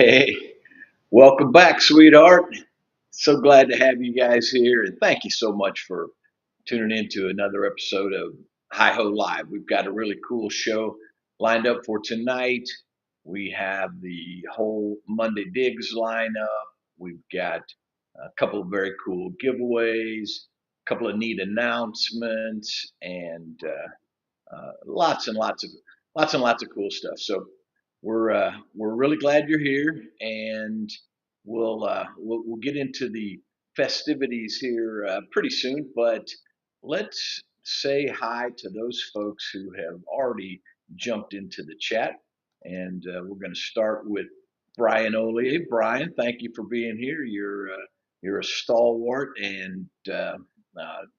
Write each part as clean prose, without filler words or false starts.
Hey, welcome back, sweetheart. So glad to have you guys here, and thank you so much for tuning in to another episode of Hi Ho Live. We've got a really cool show lined up for tonight. We have the whole Monday Digs lineup. We've got a couple of very cool giveaways, a couple of neat announcements, and lots and lots of cool stuff. So we're really glad you're here, and we'll get into the festivities here pretty soon. But let's say hi to those folks who have already jumped into the chat, and we're going to start with Brian Ollier. Brian, thank you for being here. You're a stalwart and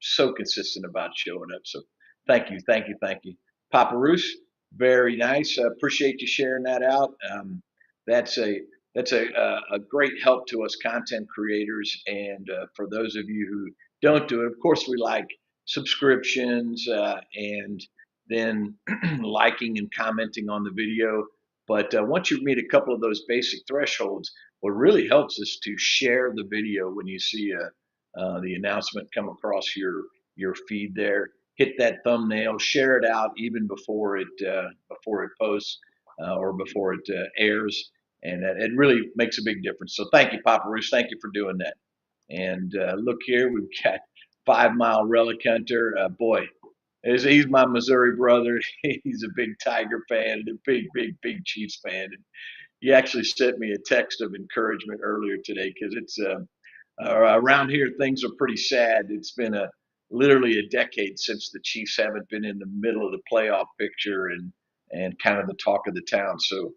so consistent about showing up. So thank you. Papa Roos, very nice. Appreciate you sharing that out. That's a that's a great help to us content creators, and for those of you who don't do it, of course, we like subscriptions and then liking and commenting on the video. But once you meet a couple of those basic thresholds, what really helps is to share the video when you see the announcement come across your feed there. Hit that thumbnail, share it out even before it posts or before it airs, and it really makes a big difference. So thank you, Papa Roos. Thank you for doing that. And look here, we've got 5 Mile Relic Hunter. Boy, he's my Missouri brother. He's a big Tiger fan and a big Chiefs fan. And he actually sent me a text of encouragement earlier today because it's around here things are pretty sad. It's been a literally a decade since the Chiefs haven't been in the middle of the playoff picture and kind of the talk of the town. So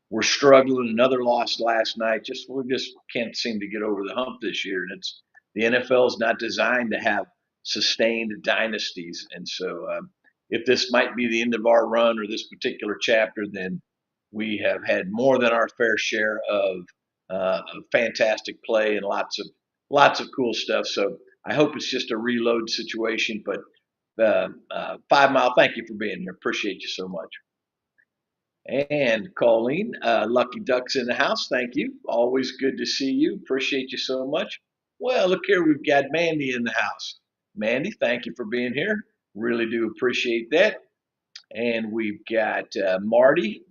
we're struggling. Another loss last night. We just can't seem to get over the hump this year. And it's the NFL is not designed to have sustained dynasties. And so if this might be the end of our run or this particular chapter, then we have had more than our fair share of fantastic play and lots of cool stuff. So I hope it's just a reload situation. But 5 Mile, thank you for being here. Appreciate you so much. And Colleen, Lucky Ducks in the house. Thank you. Always good to see you. Appreciate you so much. Well, look here, we've got Mandy in the house. Mandy, thank you for being here. Really do appreciate that. And we've got Marty,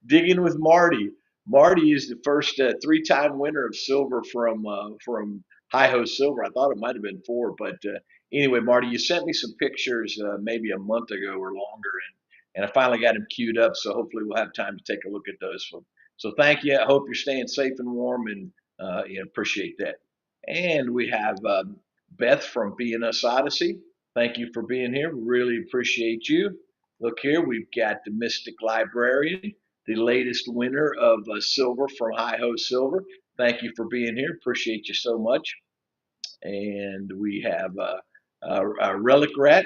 digging with Marty. Marty is the first three-time winner of silver from Hi Ho Silver. I thought it might have been four, but anyway, Marty, you sent me some pictures maybe a month ago or longer, and I finally got them queued up. So hopefully we'll have time to take a look at those. So thank you. I hope you're staying safe and warm, and appreciate that. And we have Beth from BNS Odyssey. Thank you for being here. Really appreciate you. Look here, we've got the Mystic Librarian, the latest winner of silver from Hi Ho Silver. Thank you for being here. Appreciate you so much. And we have Relic Rat,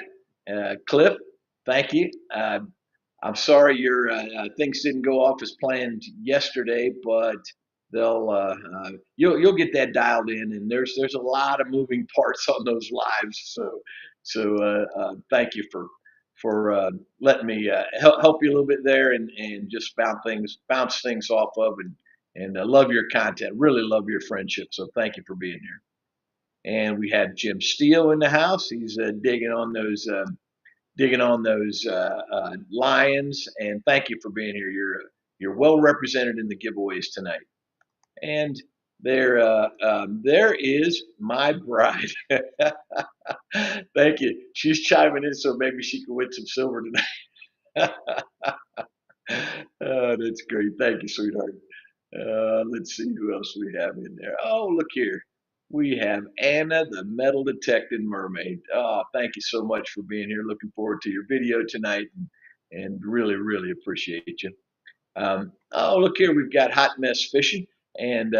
Cliff. Thank you. I'm sorry your things didn't go off as planned yesterday, but you'll get that dialed in, and there's a lot of moving parts on those lives. So thank you for letting me help you a little bit there and just bounce things off of and love your content. Really love your friendship. So thank you for being here. And we have Jim Steele in the house. He's digging on those lions. And thank you for being here. You're well represented in the giveaways tonight. And there is my bride. Thank you. She's chiming in, so maybe she can win some silver tonight. Oh, that's great. Thank you, sweetheart. Let's see who else we have in there. Oh, look here. We have Anna, the metal detected mermaid. Oh, thank you so much for being here. Looking forward to your video tonight and really appreciate you. Oh, look here. We've got Hot Mess Fishing. And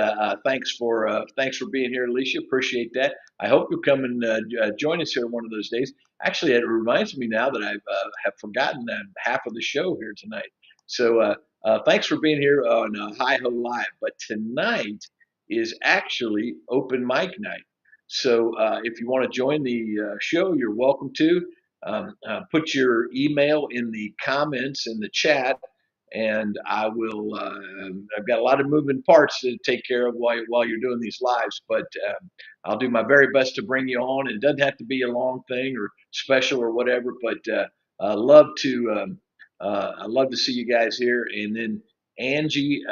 thanks for being here, Alicia. Appreciate that. I hope you'll come and join us here one of those days. Actually, it reminds me now that I have forgotten half of the show here tonight. So thanks for being here on Hi Ho Live. But tonight is actually open mic night. So if you want to join the show, you're welcome to. Put your email in the comments in the chat, and I will. I've got a lot of moving parts to take care of while you're doing these lives, but I'll do my very best to bring you on. It doesn't have to be a long thing or special or whatever, but I love to. I love to see you guys here. And then Angie,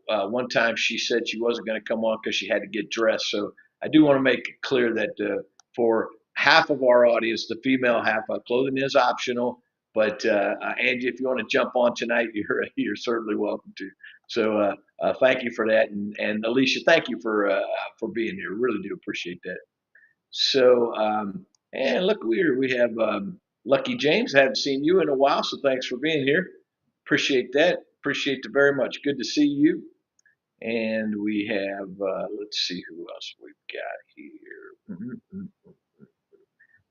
one time she said she wasn't going to come on because she had to get dressed. So I do want to make it clear that for half of our audience, the female half, clothing is optional. But Angie, if you want to jump on tonight, you're certainly welcome to. So thank you for that, and Alicia, thank you for being here. Really do appreciate that. So and look, we have Lucky James. I haven't seen you in a while, so thanks for being here. Appreciate that. Appreciate it very much. Good to see you. And we have let's see who else we've got here.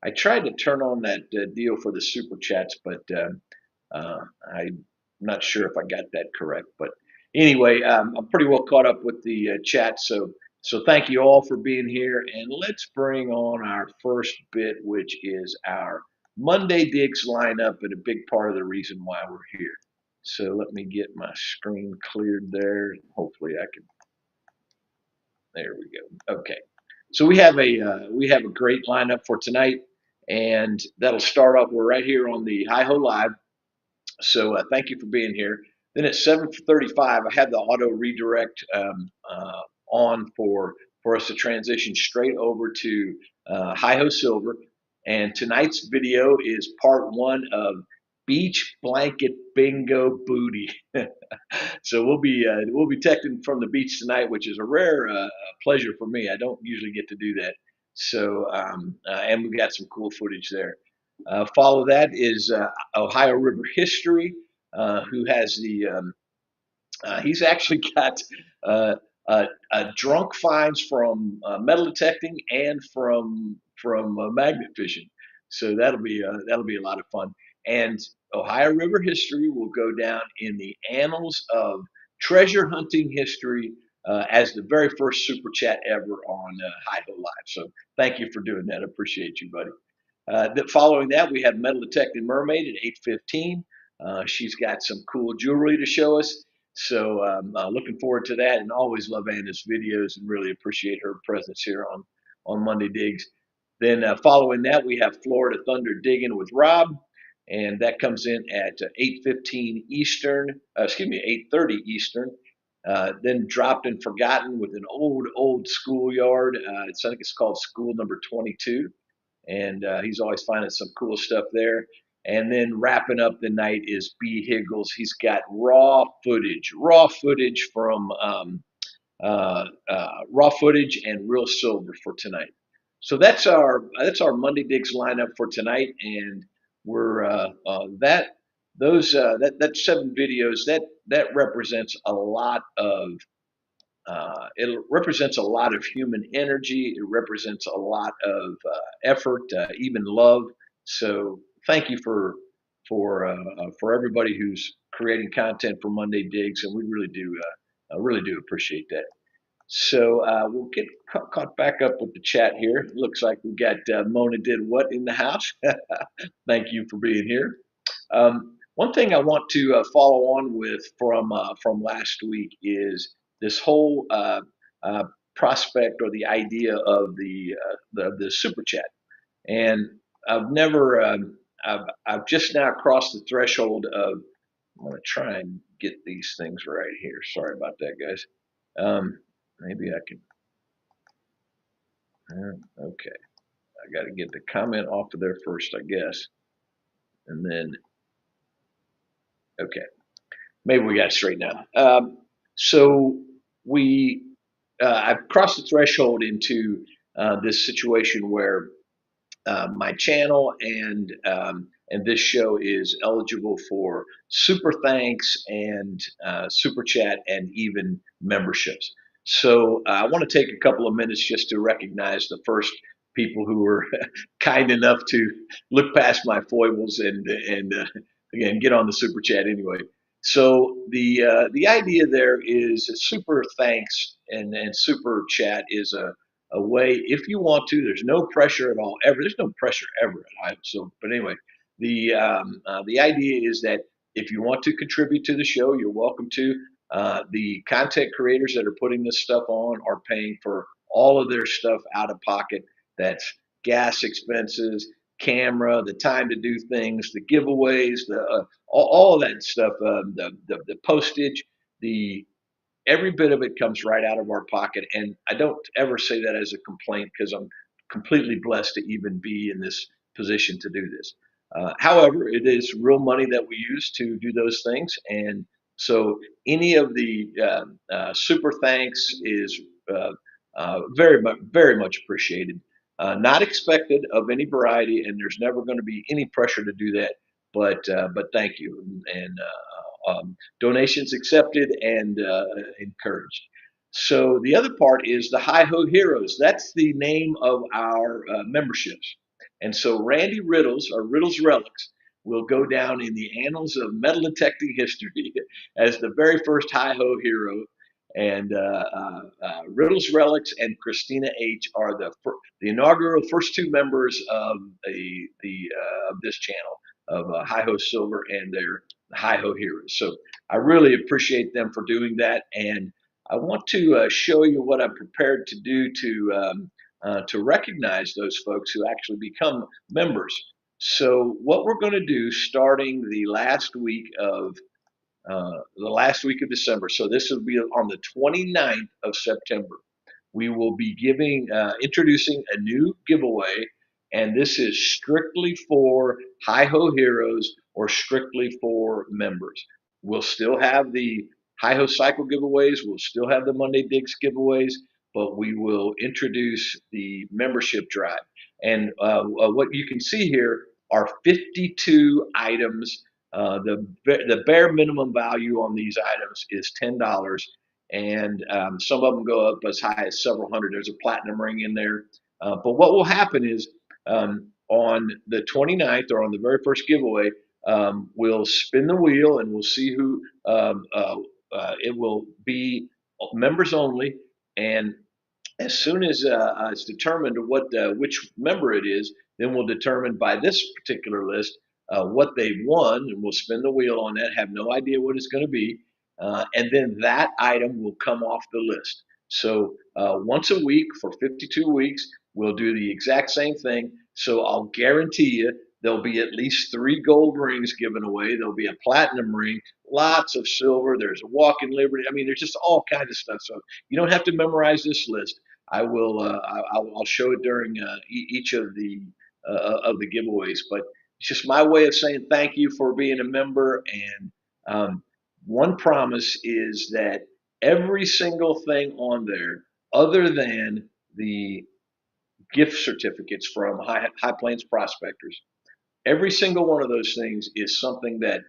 I tried to turn on that deal for the super chats, but I'm not sure if I got that correct. But anyway, I'm pretty well caught up with the chat. So thank you all for being here, and let's bring on our first bit, which is our Monday Digs lineup, and a big part of the reason why we're here. So let me get my screen cleared there. Hopefully I can. There we go. Okay. So we have a great lineup for tonight, and that'll start off. We're right here on the Hi Ho Live. So thank you for being here. Then at 7:35, I have the auto redirect on for us to transition straight over to Hi Ho Silver. And tonight's video is part one of Beach Blanket Bingo Booty. So we'll be texting from the beach tonight, which is a rare pleasure for me. I don't usually get to do that. So and we got some cool footage there. Follow that is Ohio River History, who has he's actually got drunk finds from metal detecting and from magnet fishing. So that'll be a lot of fun. And Ohio River History will go down in the annals of treasure hunting history as the very first super chat ever on Hi Ho Live. So thank you for doing that. I appreciate you, buddy. Following that, we have Metal Detecting Mermaid at 8:15. She's got some cool jewelry to show us. So looking forward to that, and always love Anna's videos and really appreciate her presence here on Monday Digs. Then following that, we have Florida Thunder Digging with Rob, and that comes in at 8:15 Eastern. Excuse me, 8:30 Eastern. Then Dropped and Forgotten with an old schoolyard. I think it's called School Number 22, and he's always finding some cool stuff there. And then wrapping up the night is B. Higgles. He's got raw footage from raw footage and real silver for tonight. So that's our Monday Digs lineup for tonight, and we're that 7 videos that represents a lot of it represents a lot of human energy. It represents a lot of effort, even love. So thank you for everybody who's creating content for Monday Digs, and we really do appreciate that. So we'll get caught back up with the chat here. It looks like we got Mona Did What in the house. Thank you for being here. One thing I want to follow on with from last week is this whole prospect or the idea of the super chat, and I've never I've just now crossed the threshold of. I'm going to try and get these things right here. Sorry about that, guys. Maybe I can. Okay, I got to get the comment off of there first, I guess, and then okay. Maybe we got it straight now. So we, I've crossed the threshold into this situation where my channel and this show is eligible for super thanks and super chat and even memberships. So I want to take a couple of minutes just to recognize the first people who were kind enough to look past my foibles and again get on the super chat anyway. So the idea there is super thanks and super chat is a way if you want to. There's no pressure at all. There's no pressure ever at Hi Ho Silver. But anyway, the idea is that if you want to contribute to the show, you're welcome to. The content creators that are putting this stuff on are paying for all of their stuff out of pocket. That's gas expenses, camera, the time to do things, the giveaways, all of that stuff, the postage, the every bit of it comes right out of our pocket. And I don't ever say that as a complaint because I'm completely blessed to even be in this position to do this. However, it is real money that we use to do those things. And so any of the super thanks is very much appreciated. Not expected of any variety, and there's never going to be any pressure to do that. But thank you, and donations accepted and encouraged. So the other part is the Hi Ho Heroes. That's the name of our memberships. And so Randy Riddles, or Riddles Relics, will go down in the annals of metal detecting history as the very first Hi Ho hero. And Riddles Relics and Christina H are the inaugural first two members of of this channel of Hi Ho Silver and their Hi Ho Heroes. So I really appreciate them for doing that, and I want to show you what I'm prepared to do to recognize those folks who actually become members. So what we're going to do, starting the last week of December. So this will be on the 29th of September. We will be introducing a new giveaway, and this is strictly for Hi Ho Heroes or strictly for members. We'll still have the Hi Ho Cycle giveaways. We'll still have the Monday Digs giveaways, but we will introduce the membership drive. And what you can see here are 52 items. The bare minimum value on these items is $10, and some of them go up as high as several hundred. There's a platinum ring in there. But what will happen is on the 29th or on the very first giveaway, we'll spin the wheel and we'll see who it will be members only. And as soon as it's determined which member it is, then we'll determine by this particular list what they've won, and we'll spin the wheel on that. Have no idea what it's going to be, and then that item will come off the list. So once a week for 52 weeks, we'll do the exact same thing. So I'll guarantee you there'll be at least 3 gold rings given away. There'll be a platinum ring, lots of silver. There's a walk in liberty. I mean, there's just all kinds of stuff. So you don't have to memorize this list. I will. I'll show it during each of the giveaways. But it's just my way of saying thank you for being a member. And one promise is that every single thing on there, other than the gift certificates from High Plains Prospectors, every single one of those things is something that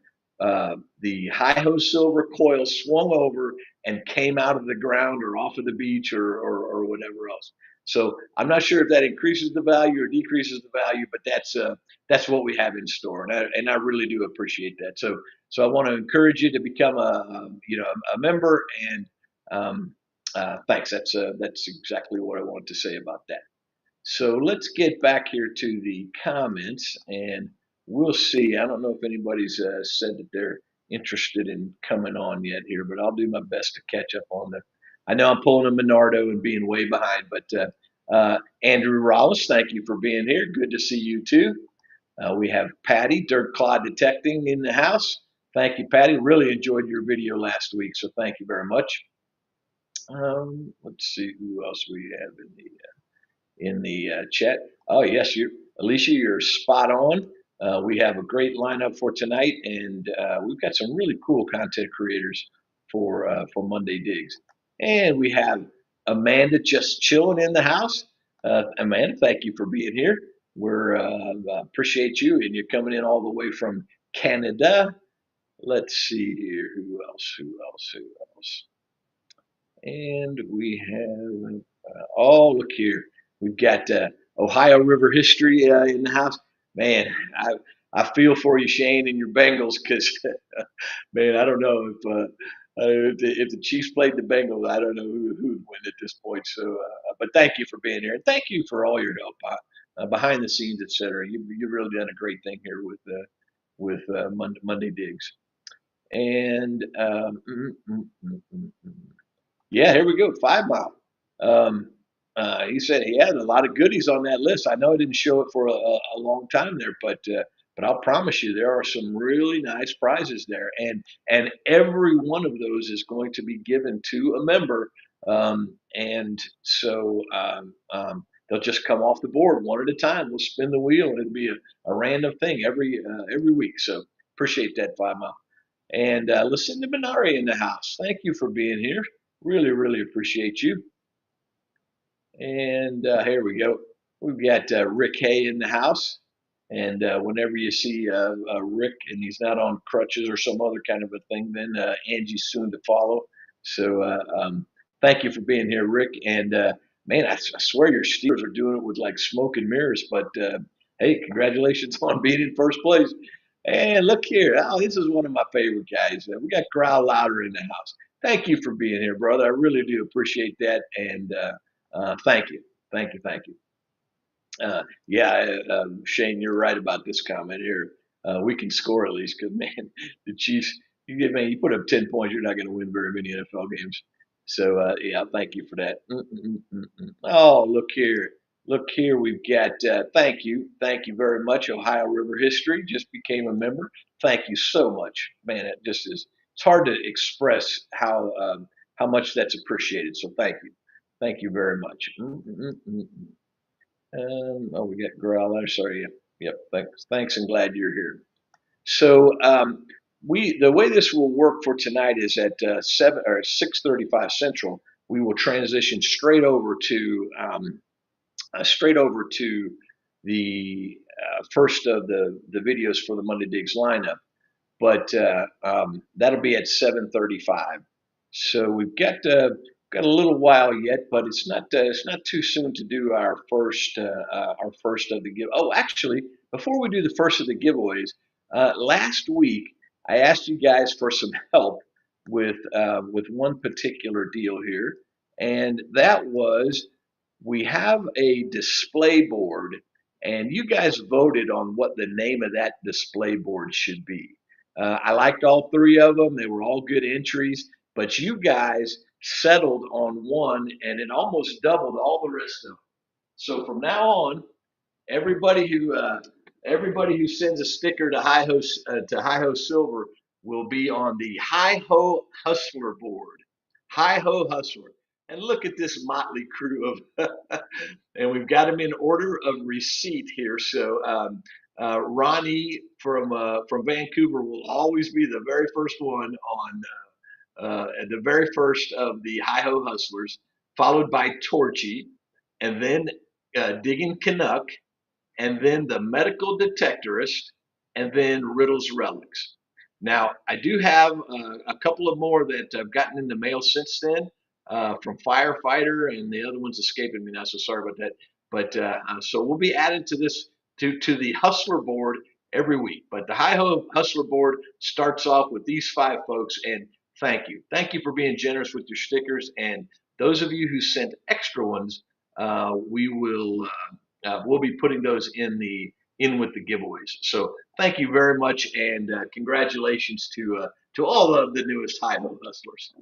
the Hi Ho Silver coil swung over and came out of the ground or off of the beach or whatever else. So I'm not sure if that increases the value or decreases the value, but that's what we have in store, and I really do appreciate that. So I want to encourage you to become a member, and thanks. That's exactly what I wanted to say about that. So let's get back here to the comments, and we'll see. I don't know if anybody's said that they're interested in coming on yet here, but I'll do my best to catch up on them. I know I'm pulling a Minardo and being way behind, but Andrew Rollis, thank you for being here. Good to see you too. We have Patty, Dirt Clod Detecting in the house. Thank you, Patty. Really enjoyed your video last week, so thank you very much. Let's see who else we have in the chat. Oh yes, Alicia, you're spot on. We have a great lineup for tonight, and we've got some really cool content creators for Monday Digs. And we have Amanda just chilling in the house. Amanda, thank you for being here. We're appreciate you, and you're coming in all the way from Canada. Let's see here, who else? And we have look here. We've got Ohio River history in the house. Man, I feel for you, Shane, and your Bengals, because man, I don't know if the Chiefs played the Bengals, I don't know who would win at this point. So, but thank you for being here, and thank you for all your help behind the scenes, etc. You've really done a great thing here with Monday Digs. And yeah, here we go. 5 Mile. Um, he said he had a lot of goodies on that list. I know I didn't show it for a long time there, but I'll promise you there are some really nice prizes there, and every one of those is going to be given to a member, and so they'll just come off the board one at a time. We'll spin the wheel, and it'll be a random thing every week. So appreciate that, 5 Mile. And Lucinda Minari in the house. Thank you for being here. Really, really appreciate you. And here we go. We've got Rick Hay in the house. And whenever you see Rick and he's not on crutches or some other kind of a thing, then Angie's soon to follow. So thank you for being here, Rick. And man, I swear your Steelers are doing it with like smoke and mirrors. But hey, congratulations on being in first place. And look here. Oh, this is one of my favorite guys. We got Growl Louder in the house. Thank you for being here, brother. I really do appreciate that. And thank you. Thank you. Thank you. Yeah, Shane, you're right about this comment here. We can score at least because, man, the Chiefs, you put up 10 points, you're not going to win very many NFL games. So, yeah, thank you for that. Oh, look here. Look here. We've got, thank you. Thank you very much. Ohio River History just became a member. Thank you so much. Man, it just is, it's hard to express how much that's appreciated. So, thank you. Thank you very much. Oh, we got Growler. Sorry. Yep. Yep. Thanks, and glad you're here. So the way this will work for tonight is at 6:35 Central. We will transition straight over to the first of the videos for the Monday Digs lineup, but that'll be at 7:35. So we've got a little while yet, but it's not too soon to do our first of the give. Oh, actually, before we do the first of the giveaways, last week I asked you guys for some help with one particular deal here, and that was we have a display board, and you guys voted on what the name of that display board should be. I liked all three of them; they were all good entries, but you guys settled on one, and it almost doubled all the rest of them. So from now on, everybody who uh, everybody who sends a sticker to Hi Ho Silver will be on the Hi Ho Hustler board. Hi Ho Hustler, and look at this motley crew of, and we've got them in order of receipt here. So Ronnie from Vancouver will always be the very first one on the very first of the Hi Ho Hustlers, followed by Torchy, and then Digging Canuck, and then the Medical Detectorist, and then Riddle's Relics. Now, I do have a couple of more that I've gotten in the mail since then from Firefighter, and the other one's escaping me now, so sorry about that. But so we'll be added to this to the Hustler board every week. But the Hi Ho Hustler board starts off with these five folks, and thank you for being generous with your stickers. And those of you who sent extra ones, we'll be putting those in with the giveaways. So thank you very much, and congratulations to all of the newest Hi Ho Hustlers.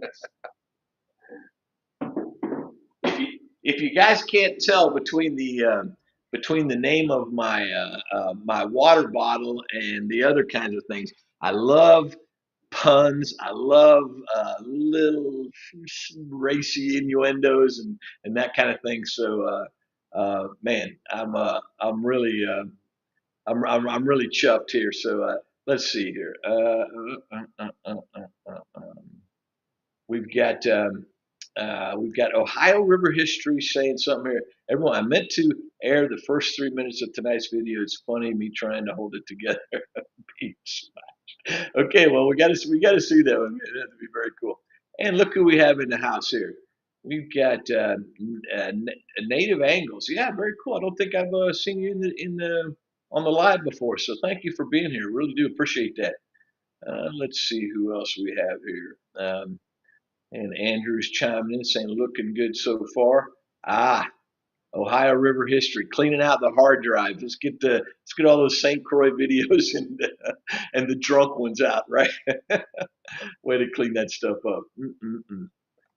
If you guys can't tell between the name of my water bottle and the other kinds of things, I love puns. I love little racy innuendos and that kind of thing. So, man, I'm really I'm really chuffed here. So let's see here. We've got we've got Ohio River History saying something here. Everyone, I meant to air the first 3 minutes of tonight's video. It's funny me trying to hold it together. Okay, well we got to see that one. That'd be very cool. And look who we have in the house here. We've got Native Angles. Yeah, very cool. I don't think I've seen you in the on the live before. So thank you for being here. Really do appreciate that. Let's see who else we have here. And Andrew's chiming in saying looking good so far. Ah, Ohio River history, cleaning out the hard drive. Let's get all those St. Croix videos and the drunk ones out, right? Way to clean that stuff up. Mm-mm-mm.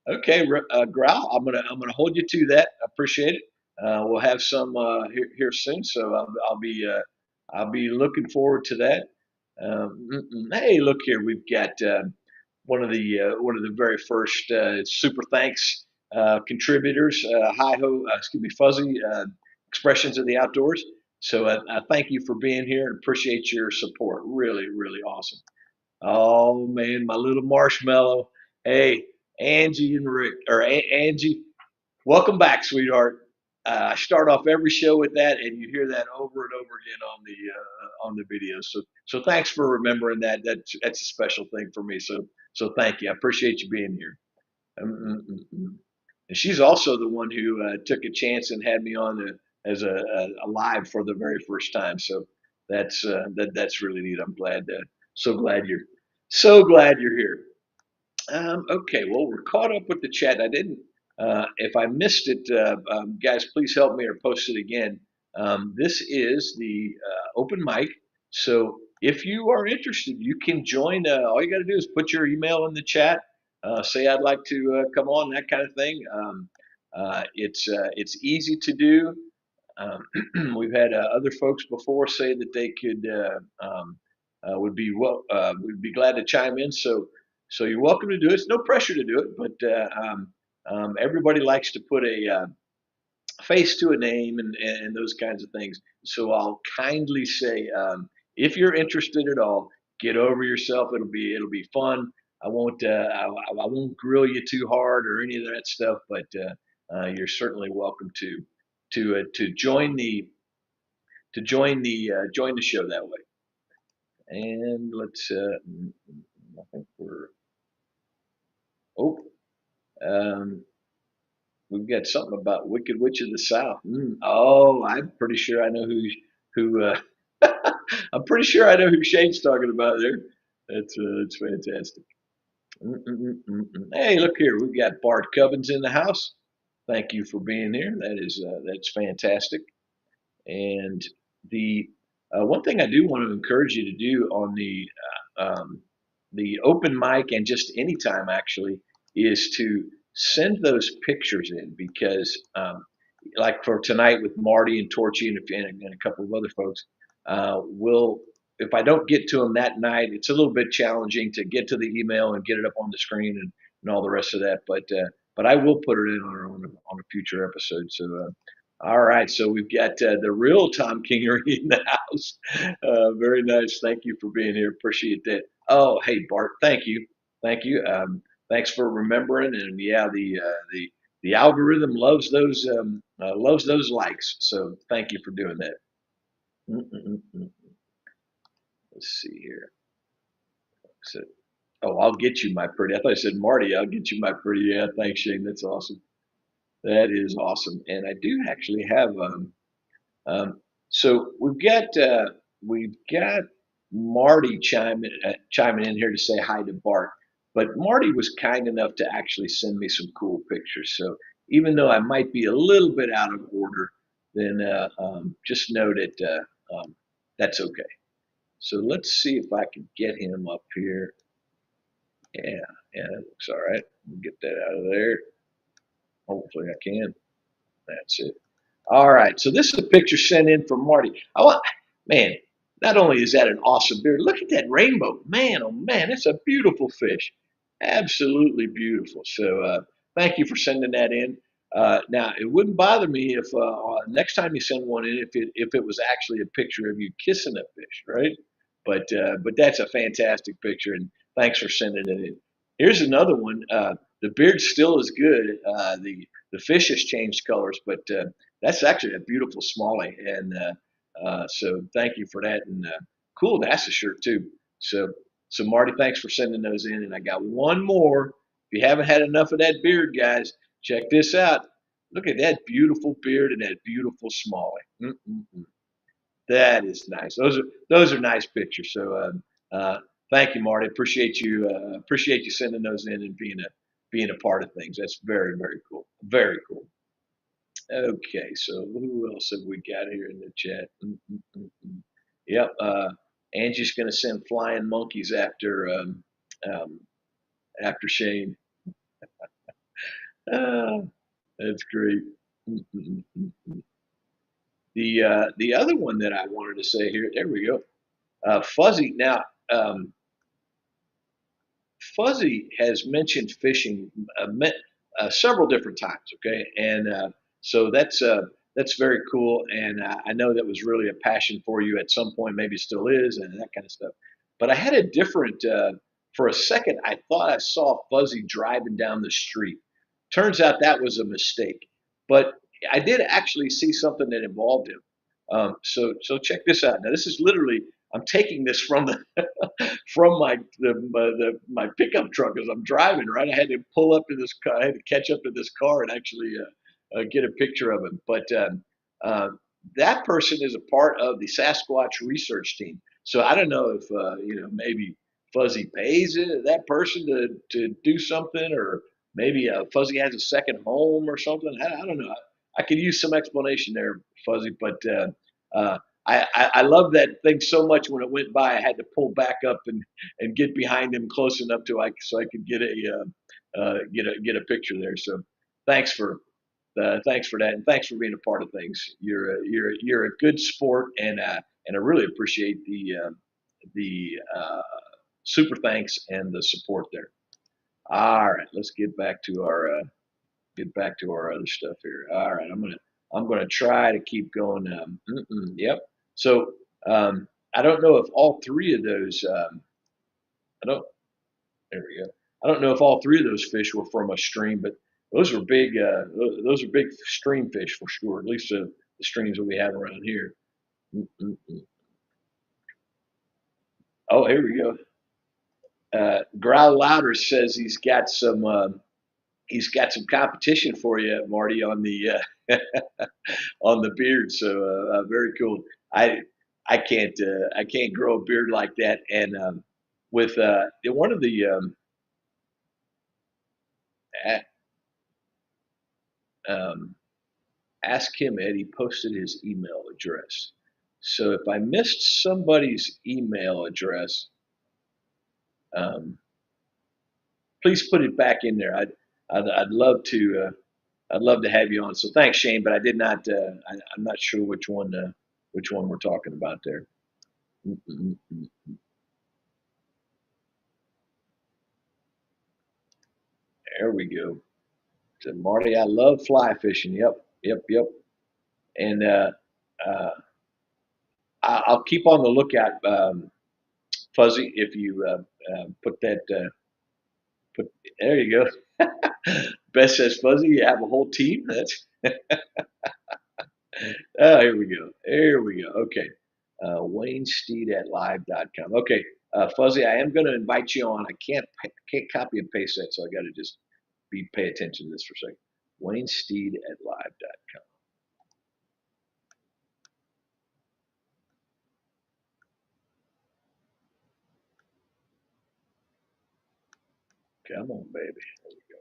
Okay, Growl, I'm gonna hold you to that. I appreciate it. We'll have some here soon, so I'll be looking forward to that. Hey, look here, we've got one of the very first super thanks contributors. Hi ho, excuse me, Fuzzy Expressions of the Outdoors. So I thank you for being here and appreciate your support. Really, really awesome. Oh man, my little marshmallow. Hey, Angie and Rick, or Angie, welcome back, sweetheart. I start off every show with that, and you hear that over and over again on the video. So thanks for remembering that. That's a special thing for me. So thank you. I appreciate you being here. Mm. And she's also the one who took a chance and had me on as a live for the very first time. So that's really neat. I'm glad. So glad you're here. Okay, well, we're caught up with the chat. I didn't, if I missed it, guys, please help me or post it again. This is the open mic. So if you are interested, you can join. All you got to do is put your email in the chat, say I'd like to come on, that kind of thing. It's easy to do. We've had other folks before say that they could would be glad to chime in. So you're welcome to do it. It's no pressure to do it, but everybody likes to put a face to a name and those kinds of things. So I'll kindly say, if you're interested at all, get over yourself. It'll be fun. I won't grill you too hard or any of that stuff, but you're certainly welcome to join the show that way. And let's I think we're oh um, we've got something about Wicked Witch of the South. Oh, I'm pretty sure I know who I'm pretty sure I know who Shane's talking about there. That's fantastic. Hey, look here, we've got Bart Cubbins in the house. Thank you for being here. That's fantastic. And the one thing I do want to encourage you to do on the open mic and just anytime actually is to send those pictures in because like for tonight with Marty and Torchy and a couple of other folks, we'll if I don't get to them that night, it's a little bit challenging to get to the email and get it up on the screen and all the rest of that. But I will put it in on a future episode. So all right, so we've got the real Tom Kingery in the house. Very nice. Thank you for being here. Appreciate that. Oh, hey Bart, thank you. Thanks for remembering. And yeah, the algorithm loves those likes. So thank you for doing that. Mm-mm-mm. Let's see here. So, oh, I'll get you my pretty. I thought I said Marty. I'll get you my pretty. Yeah, thanks, Shane. That's awesome. That is awesome. And I do actually have Um, so we've got Marty chiming in here to say hi to Bart, but Marty was kind enough to actually send me some cool pictures. So even though I might be a little bit out of order, then just know that that's okay. So let's see if I can get him up here. Yeah, yeah, that looks all right. Get that out of there. Hopefully I can. That's it. All right, so this is a picture sent in from Marty. Man, not only is that an awesome beard, look at that rainbow. Man, oh man, it's a beautiful fish. Absolutely beautiful. So thank you for sending that in. Now, it wouldn't bother me if next time you send one in, if it was actually a picture of you kissing a fish, right? But that's a fantastic picture, and thanks for sending it in. Here's another one. The beard still is good. The fish has changed colors, but that's actually a beautiful smallie, and so thank you for that. And cool NASA shirt too. So Marty, thanks for sending those in. And I got one more. If you haven't had enough of that beard, guys, check this out. Look at that beautiful beard and that beautiful smallie. That is nice. Those are nice pictures. So thank you, Marty. Appreciate you sending those in and being a part of things. That's very cool. Very cool. Okay, so who else have we got here in the chat? Yep, Angie's going to send flying monkeys um, after Shane. Ah, that's great. The other one that I wanted to say here, there we go. Fuzzy. Now, um, Fuzzy has mentioned fishing several different times. Okay, and so that's very cool. And I know that was really a passion for you at some point, maybe still is, and that kind of stuff. But I had a different. For a second, I thought I saw Fuzzy driving down the street. Turns out that was a mistake. But I did actually see something that involved him. So check this out. Now this is literally I'm taking this from the from my pickup truck as I'm driving. Right, I had to pull up to this car. I had to catch up to this car and actually get a picture of him. But uh, that person is a part of the Sasquatch research team. So I don't know if maybe Fuzzy pays that person to do something, or maybe Fuzzy has a second home or something. I don't know. I could use some explanation there, Fuzzy. But I love that thing so much. When it went by, I had to pull back up and get behind him close enough so I could get a picture there. So thanks for thanks for that, and thanks for being a part of things. You're a good sport, and I really appreciate the super thanks and the support there. All right, let's get back to our other stuff here. All right, I'm gonna try to keep going. Yep. So I don't know if all three of those. I don't. There we go. I don't know if all three of those fish were from a stream, but those were big. Those are big stream fish for sure. At least the streams that we have around here. Mm-mm-mm. Oh, here we go. Growl Louder says he's got some competition for you, Marty, on the on the beard. So very cool. I I can't grow a beard like that. And with one of the a- um, ask him, Ed. He posted his email address. So if I missed somebody's email address, um, please put it back in there. I'd love to I'd love to have you on. So thanks, Shane. But I did not. I'm not sure which one we're talking about there. Mm-mm-mm. There we go. So Marty, I love fly fishing. Yep, yep, yep. And uh, I'll keep on the lookout, Fuzzy. If you put that, put there you go. Best says Fuzzy. You have a whole team. That's oh, here we go. Here we go. Okay, Wayne Steed at live.com. Okay, Fuzzy, I am going to invite you on. I can't copy and paste that, so I got to just pay attention to this for a second. Wayne Steed at live.com. Come on, baby. There we go.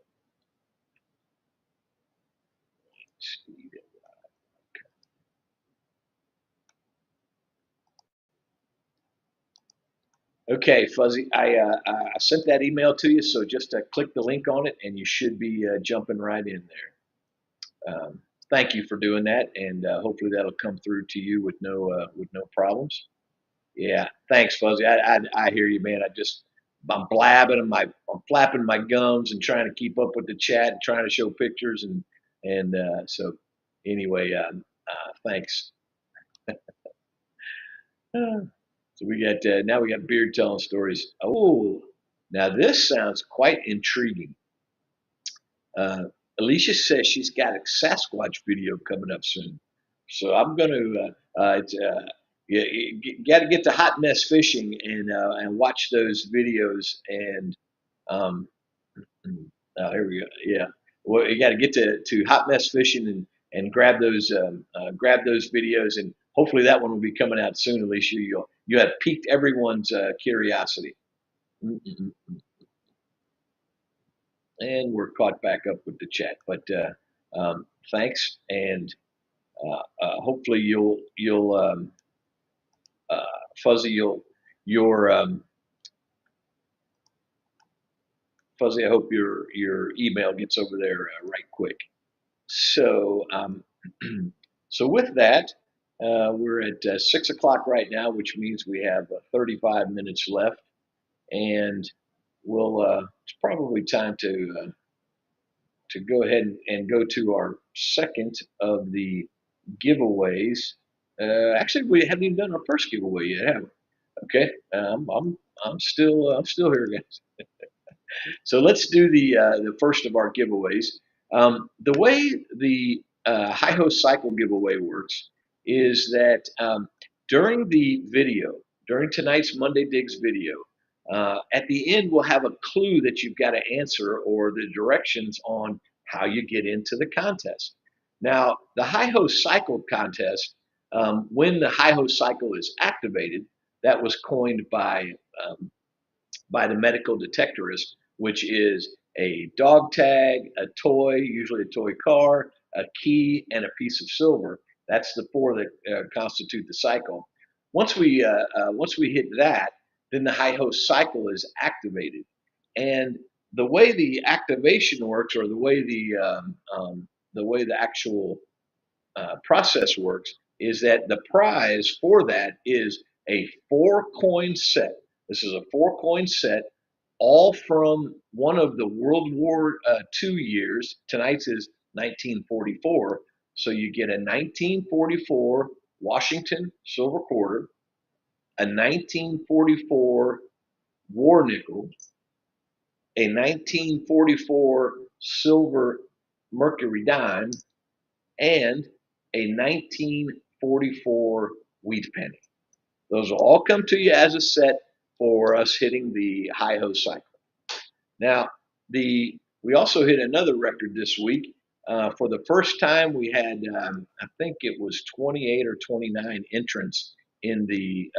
Steed. Okay, Fuzzy, I sent that email to you, so just click the link on it, and you should be jumping right in there. Thank you for doing that, and hopefully that'll come through to you with no problems. Yeah, thanks, Fuzzy. I hear you, man. I'm blabbing, I'm flapping my gums and trying to keep up with the chat and trying to show pictures and so anyway, thanks. So we got now we got Beard telling stories. Oh, now this sounds quite intriguing. Uh, Alicia says she's got a Sasquatch video coming up soon, so I'm going to yeah, you got to get to Hot Mess Fishing and watch those videos and um, here we go. Yeah, well, you got to get to Hot Mess Fishing and grab those videos, and hopefully that one will be coming out soon. Alicia, you have piqued everyone's curiosity. Mm-mm-mm. And we're caught back up with the chat. But Thanks, and hopefully you'll Fuzzy, your Fuzzy. I hope your email gets over there right quick. So so with that, we're at 6 o'clock right now, which means we have 35 minutes left, and it's probably time to go ahead and go to our second of the giveaways. Actually, we haven't even done our first giveaway yet, have we? Okay, I'm still here, guys. So let's do the first of our giveaways. The way the Hi Ho Cycle giveaway works is that during the video, during tonight's Monday Digs video, at the end we'll have a clue that you've got to answer or the directions on how you get into the contest. Now, the Hi Ho Cycle contest, when the Hi Ho Cycle is activated, that was coined by the medical detectorist, which is a dog tag, a toy, usually a toy car, a key, and a piece of silver. That's the four that constitute the cycle. Once we hit that, then the Hi Ho cycle is activated, and the way the activation works, or the way the actual process works, is that the prize for that is a 4 coin set. This is a 4 coin set, all from one of the World War II years. Tonight's is 1944. So you get a 1944 Washington silver quarter, a 1944 war nickel, a 1944 silver mercury dime, and a 1944 wheat penny. Those will all come to you as a set for us hitting the Hi Ho cycle. Now, we also hit another record this week. For the first time, we had I think it was 28 or 29 entrants in the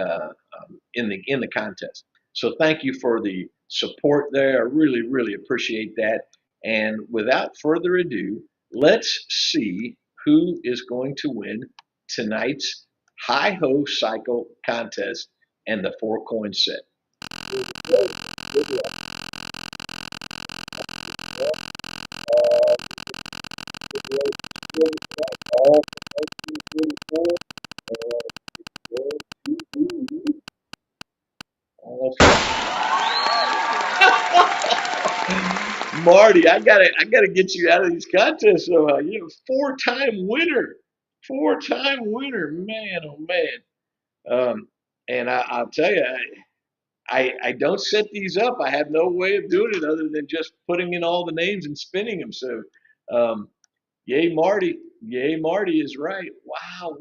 contest. So thank you for the support there. I really appreciate that. And without further ado, let's see who is going to win tonight's Hi Ho Cycle contest and the 4 coin set. Marty, I gotta get you out of these contests. So four-time winner, man, oh man. And I'll tell you, I don't set these up. I have no way of doing it other than just putting in all the names and spinning them. So, um, yay, Marty! Yay, Marty is right. Wow!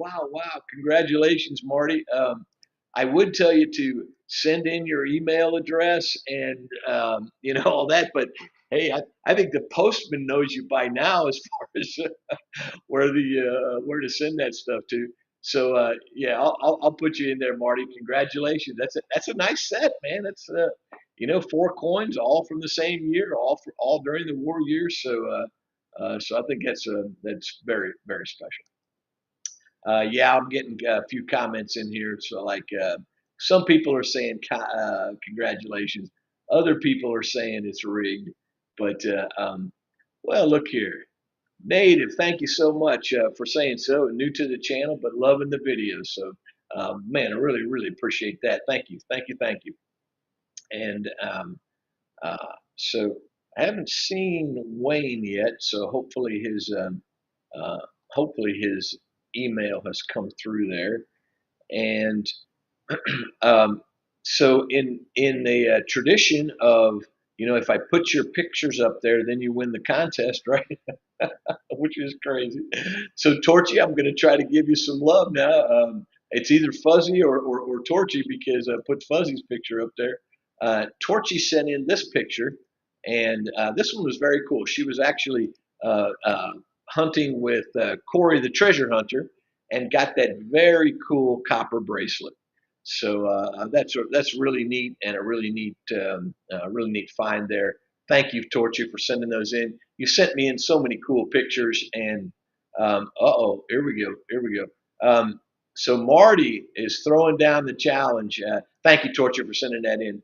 Congratulations, Marty. I would tell you to send in your email address and all that, but hey, I think the postman knows you by now as far as where to send that stuff to. So yeah, I'll put you in there, Marty. Congratulations. That's a nice set, man. That's 4 coins, all from the same year, all during the war years. So I think that's very special. Yeah, I'm getting a few comments in here. So like some people are saying congratulations, other people are saying it's rigged. But well, look here. Native, thank you so much for saying so. New to the channel, but loving the video. So, man, I really appreciate that. Thank you. And so I haven't seen Wayne yet. So uh, hopefully his email has come through there. And um, so in the tradition of if I put your pictures up there, then you win the contest, right? Which is crazy. So Torchy, I'm going to try to give you some love now. It's either Fuzzy or Torchy because I put Fuzzy's picture up there. Torchy sent in this picture, and this one was very cool. She was actually hunting with Corey the treasure hunter and got that very cool copper bracelet. So that's really neat and a really neat find there. thank you, Torchy, for sending those in. You sent me in so many cool pictures, and uh-oh, here we go, here we go. So Marty is throwing down the challenge. Thank you, Torchy, for sending that in.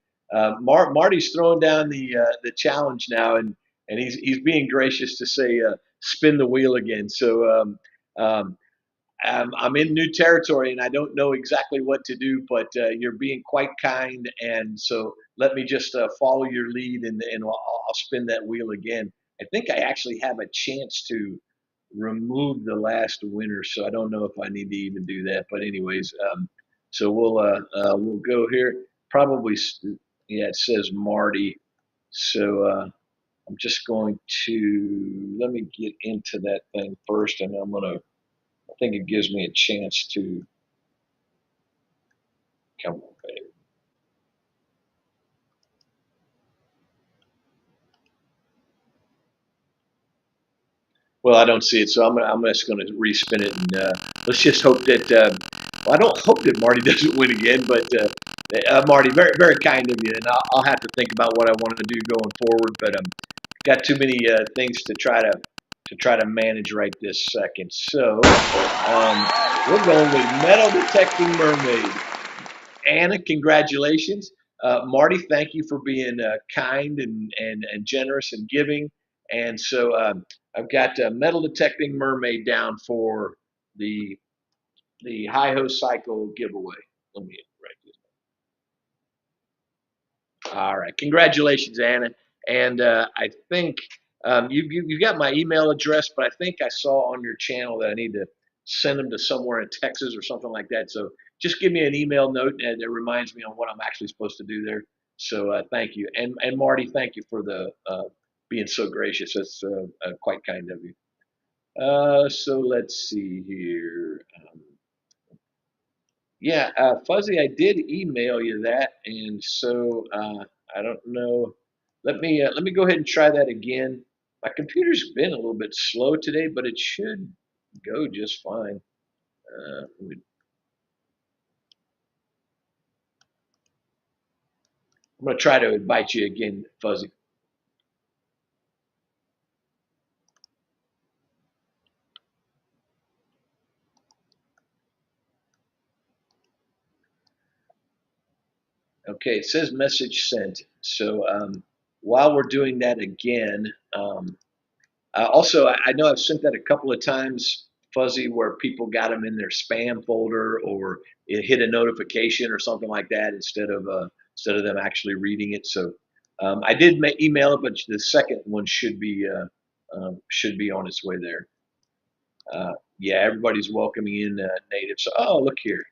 Marty's throwing down the challenge now, and he's being gracious to say spin the wheel again. So um, I'm in new territory and I don't know exactly what to do, but you're being quite kind. And so let me just follow your lead, and I'll spin that wheel again. I think I actually have a chance to remove the last winner, so I don't know if I need to even do that. But anyways, so we'll go here. Probably, yeah, it says Marty. So I'm just going to let me get into that thing first, and I'm gonna. I think it gives me a chance to come on, baby. Well, I don't see it, so I'm just going to respin it, and let's just hope that. Well, I don't hope that Marty doesn't win again, but Marty, very very kind of you, and I'll have to think about what I want to do going forward. But got too many things to try to manage right this second. So we're going with metal detecting mermaid. Anna, congratulations. Marty, thank you for being kind and generous and giving. And so I've got metal detecting mermaid down for the the Hi Ho Cycle giveaway. Let me write this. All right, congratulations, Anna. And I think you got my email address, but I think I saw on your channel that I need to send them to somewhere in Texas or something like that. So just give me an email note, and it reminds me on what I'm actually supposed to do there. So thank you, and Marty, thank you for the being so gracious. That's quite kind of you. So let's see here. Yeah, Fuzzy, I did email you that, and so I don't know. Let me go ahead and try that again. My computer's been a little bit slow today, but it should go just fine. I'm gonna try to invite you again, Fuzzy. Okay, it says message sent. So while we're doing that again, also, I know I've sent that a couple of times, Fuzzy, where people got them in their spam folder or it hit a notification or something like that instead of them actually reading it. So I did email it, but the second one should be on its way there. Yeah, everybody's welcoming in natives. So, oh, look here.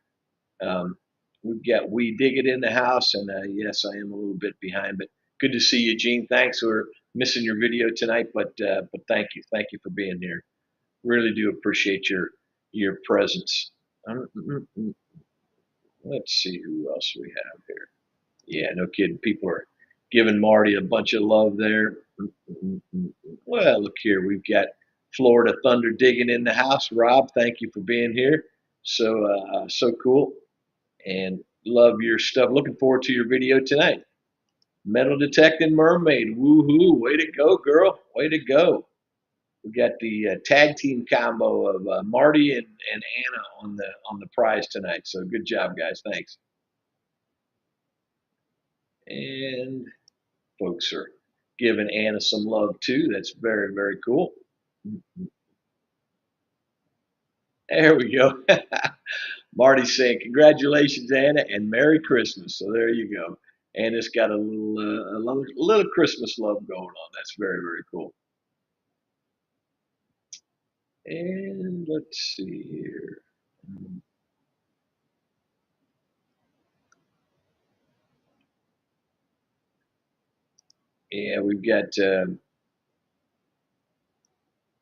Um, we've got We Dig It in the house, and yes, I am a little bit behind, but good to see you, Gene. Thanks for missing your video tonight, but thank you for being here. Really do appreciate your presence. Let's see who else we have here. Yeah, no kidding. People are giving Marty a bunch of love there. Well, look here. We've got Florida Thunder digging in the house. Rob, thank you for being here. So cool. And love your stuff. Looking forward to your video tonight. Metal detecting mermaid. Woohoo! Way to go, girl. Way to go. We got the tag team combo of Marty and Anna on the prize tonight. So good job, guys. Thanks. And folks are giving Anna some love too. That's very very cool. There we go. Marty's saying congratulations, Anna, and Merry Christmas. So there you go. Anna's got a little Christmas love going on. That's very very cool. And let's see here. Yeah, we've got.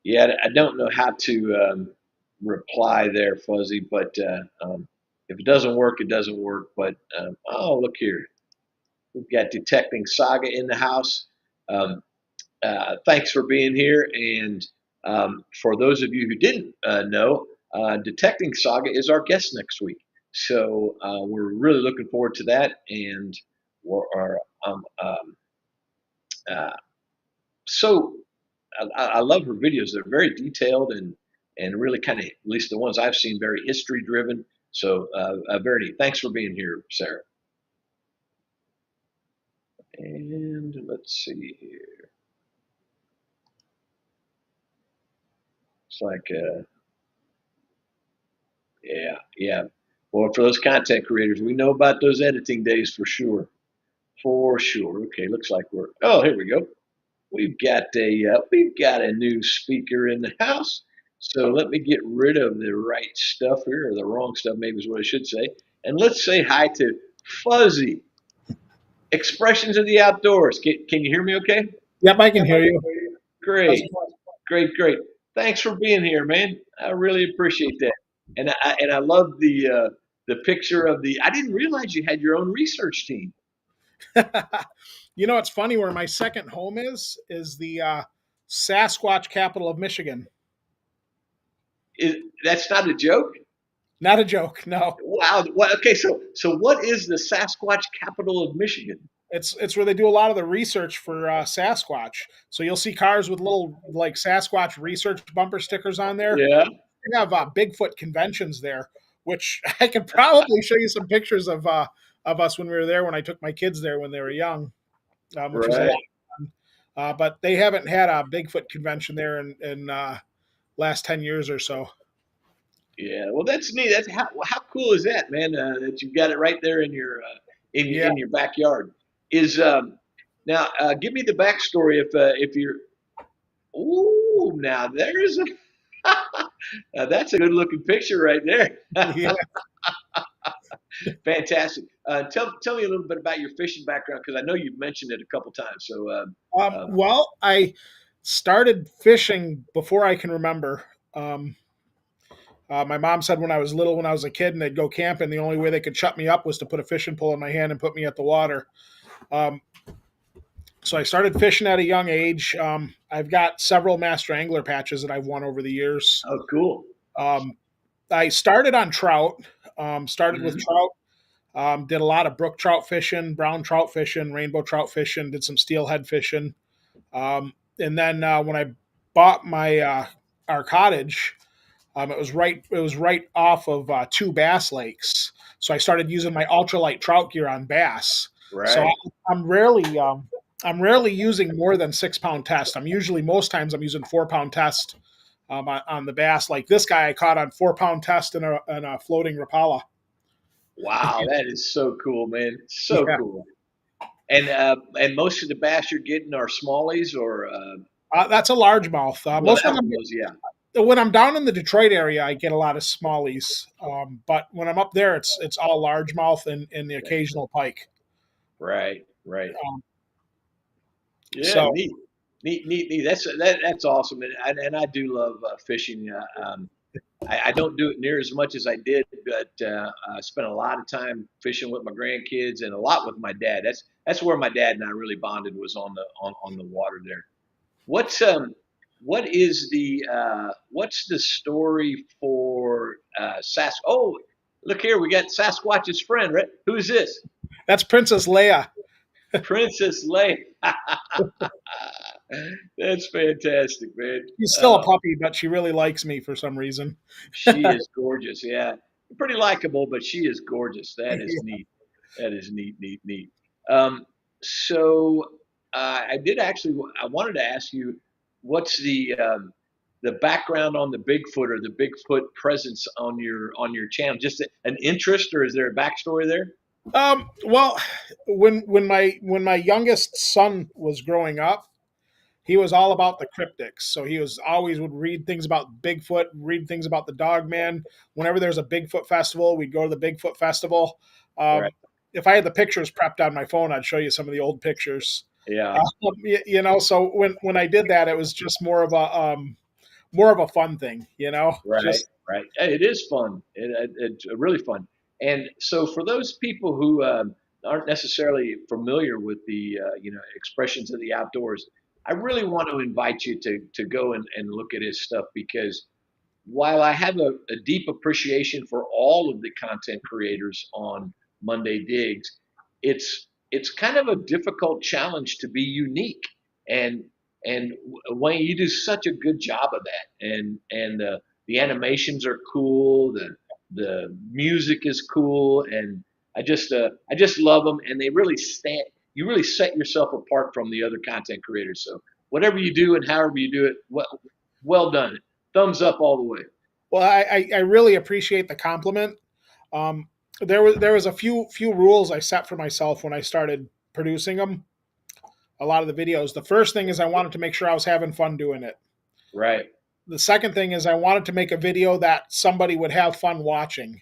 Yeah, I don't know how to reply there, Fuzzy, but if it doesn't work, it doesn't work. But oh, look here. We've got Detecting Saga in the house. Um, thanks for being here. And for those of you who didn't know, Detecting Saga is our guest next week. So we're really looking forward to that. And we're, um, uh, So I love her videos. They're very detailed and really kind of, at least the ones I've seen, very history driven. So very neat. Thanks for being here, Sarah. And let's see here. It's like, yeah, yeah. Well, for those content creators, we know about those editing days for sure. For sure. Okay, looks like we're. Oh, here we go. We've got a new speaker in the house. So let me get rid of the right stuff here, or the wrong stuff, maybe is what I should say. And let's say hi to Fuzzy. Expressions of the outdoors. Can you hear me okay? Yep, I can hear you. How's it Great, going? great. Thanks for being here, man. I really appreciate that. And I love the picture of the. I didn't realize you had your own research team. It's funny where my second home is the Sasquatch capital of Michigan. That's not a joke. Not a joke. No, Wow. What? Okay. So what is the Sasquatch capital of Michigan? it's where they do a lot of the research for Sasquatch. So you'll see cars with little like Sasquatch research bumper stickers on there. Yeah. They have Bigfoot conventions there, which I could probably show you some pictures of us when we were there when I took my kids there when they were young, which was a lot. Right. But they haven't had a Bigfoot convention there in last 10 years or so. Yeah. Well, that's neat. That's how cool is that, man? That you've got it right there in your Yeah, in your backyard. Is now give me the backstory if you're. Ooh, now there's a. Now that's a good looking picture right there. yeah. Fantastic. Tell me a little bit about your fishing background because I know you've mentioned it a couple times. So uh, Well, I started fishing before I can remember. Um, my mom said when I was little, when I was a kid, and they'd go camping, the only way they could shut me up was to put a fishing pole in my hand and put me at the water. Um, so I started fishing at a young age. I've got several master angler patches that I've won over the years. oh, cool. Um, I started on trout. Started with Hmm. trout. Did a lot of brook trout fishing, brown trout fishing, rainbow trout fishing. Did some steelhead fishing. And then when I bought my our cottage, it was right off of two bass lakes. So I started using my ultralight trout gear on bass. So Right. I'm rarely using more than 6 pound test. I'm usually most times I'm using 4 pound test on the bass. Like this guy I caught on 4 pound test in a floating Rapala. Wow, that is so cool, man. So Yeah, cool. And most of the bass you're getting are smallies or that's a largemouth. well, Most of that them one was yeah. when I'm down in the Detroit area, I get a lot of smallies. But when I'm up there, it's all largemouth and the occasional pike. Right. Um, Yeah, so neat. That's awesome, and I do love fishing. I don't do it near as much as I did, but I spent a lot of time fishing with my grandkids and a lot with my dad. That's where my dad and I really bonded was on the water there. What's what's the story for Sas? Oh, look here, we got Sasquatch's friend, right? Who's this? that's Princess Leia. Princess Leia. That's fantastic, man. She's still a Uh, puppy, but she really likes me for some reason. she is gorgeous. Yeah, pretty likable, but she is gorgeous. That is neat. That is neat. Um, so I did actually. I wanted to ask you, what's the background on the Bigfoot or the Bigfoot presence on your channel? Just an interest, or is there a backstory there? Well, when my youngest son was growing up, he was all about the cryptics. So he was always would read things about Bigfoot, read things about the Dog Man. Whenever there's a Bigfoot festival, we'd go to the Bigfoot festival. Right. Um, if I had the pictures prepped on my phone, I'd show you some of the old pictures. Yeah. So when I did that, it was just more of a fun thing, Right. just Right. Hey, it is fun. It's really fun. And so, for those people who aren't necessarily familiar with the expressions of the outdoors, I really want to invite you to go and look at his stuff because while I have a deep appreciation for all of the content creators on Monday Digs, it's kind of a difficult challenge to be unique. And And Wayne, you do such a good job of that, and the animations are cool, the music is cool, and I just love them, and they really stand. You really set yourself apart from the other content creators. So whatever you do and however you do it, well done. Thumbs up all the way. Well, I really appreciate the compliment. Um, there was a few rules I set for myself when I started producing them. A lot of the videos. The first thing is I wanted to make sure I was having fun doing it. Right. The second thing is I wanted to make a video that somebody would have fun watching.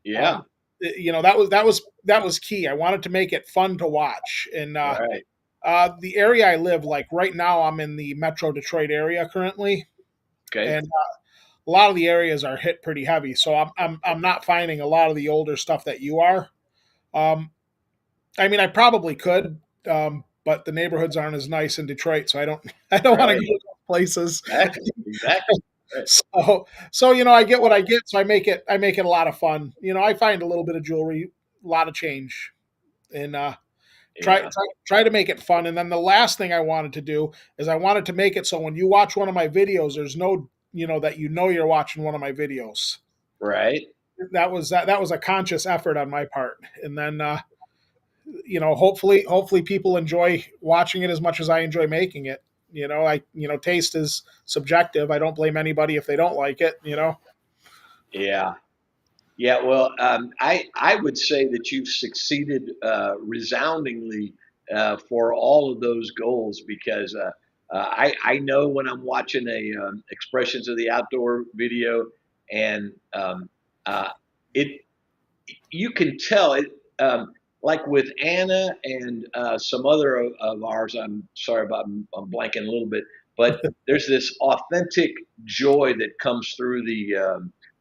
Yeah. Um, that was key. I wanted to make it fun to watch. And Right. the area I live, like right now, I'm in the Metro Detroit area currently, Okay. and a lot of the areas are hit pretty heavy. So I'm not finding a lot of the older stuff that you are. Um, I mean, I probably could, but the neighborhoods aren't as nice in Detroit, so I don't want to Right. go to those places. Exactly. Exactly. Right. So I get what I get, so I make it a lot of fun. I find a little bit of jewelry, a lot of change, and Yeah. try to make it fun. And then the last thing I wanted to do is I wanted to make it so when you watch one of my videos, there's no that you're watching one of my videos. Right. That was a conscious effort on my part. And then hopefully people enjoy watching it as much as I enjoy making it. Taste is subjective. I don't blame anybody if they don't like it. Yeah. Yeah, well, I would say that you've succeeded resoundingly for all of those goals because I know when I'm watching a expressions of the outdoor video and uh, it you can tell it like with Anna and some other of ours. I'm sorry about I'm blanking a little bit, but there's this authentic joy that comes through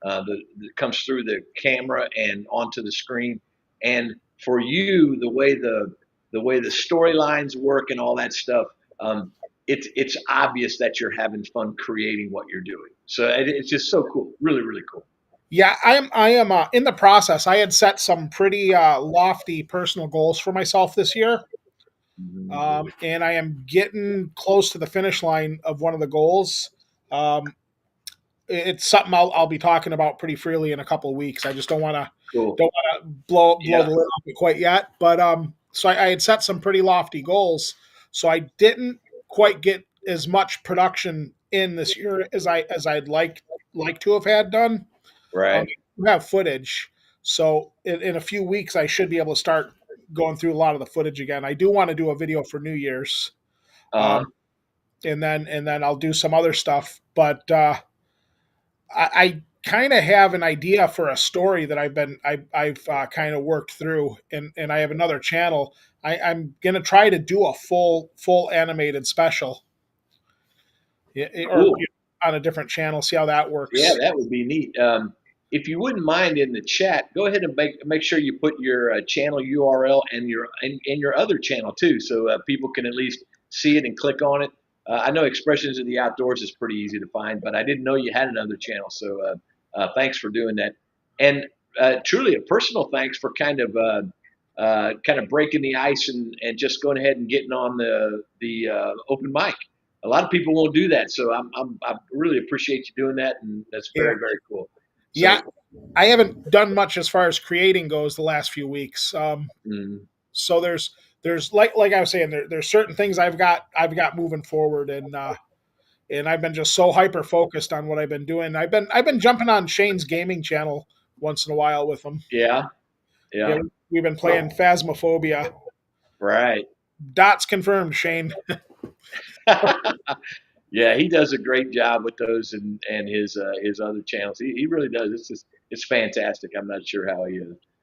that comes through the camera and onto the screen. And for you, the way the storylines work and all that stuff, it's obvious that you're having fun creating what you're doing. So it's just so cool, really really cool. Yeah, I am in the process. I had set some pretty lofty personal goals for myself this year, Mhm. and I am getting close to the finish line of one of the goals. Um, it's something I'll be talking about pretty freely in a couple of weeks. I just Cool. don't want to blow Yeah. the lid off it quite yet. But so I had set some pretty lofty goals. So I didn't quite get as much production in this year as I'd like to have had done. Right. We have footage, so in a few weeks I should be able to start going through a lot of the footage again. I do want to do a video for New Year's, Uh, um, and then I'll do some other stuff. But I kind of have an idea for a story that I've kind of worked through, and I have another channel. I'm gonna try to do a full animated special, or cool. on a different channel. See how that Yeah, works. that would be neat. If you wouldn't mind in the chat, go ahead and make sure you put your channel URL and your other channel too, so people can at least see it and click on it. I know Expressions of the Outdoors is pretty easy to find, but I didn't know you had another channel. So thanks for doing that, and truly a personal thanks for kind of breaking the ice and just going ahead and getting on the open mic. A lot of people won't do that, so I really appreciate you doing that, and that's Yeah, very very cool. yeah. So I haven't done much as far as creating goes the last few weeks. mm, So there's like I was saying, there's certain things I've got moving forward, and I've been just so hyper focused on what I've been doing. I've been jumping on Shane's gaming channel once in a while with him. yeah, Yeah, yeah, we've been playing Phasmophobia. right. Dots confirmed, Shane. Yeah, he does a great job with those and his other channels. He really does. It's fantastic. I'm not sure how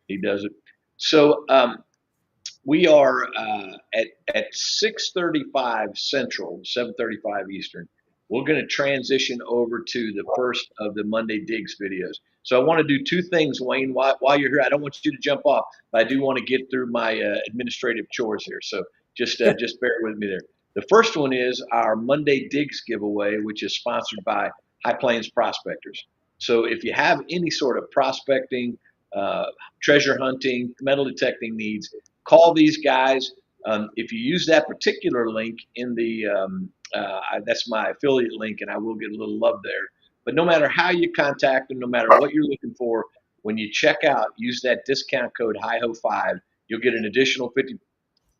he does it. So we are at 6:35 Central, 7:35 Eastern. We're going to transition over to the first of the Monday Digs videos. So I want to do two things, Wayne. While you're here, I don't want you to jump off, but I do want to get through my administrative chores here. So just bear with me there. The first one is our Monday Digs giveaway, which is sponsored by High Plains Prospectors. So if you have any sort of prospecting, uh, treasure hunting, metal detecting needs, call these guys. If you use that particular link that's my affiliate link, and I will get a little love there. But no matter how you contact them, no matter what you're looking for, when you check out, use that discount code HIHO5. You'll get an additional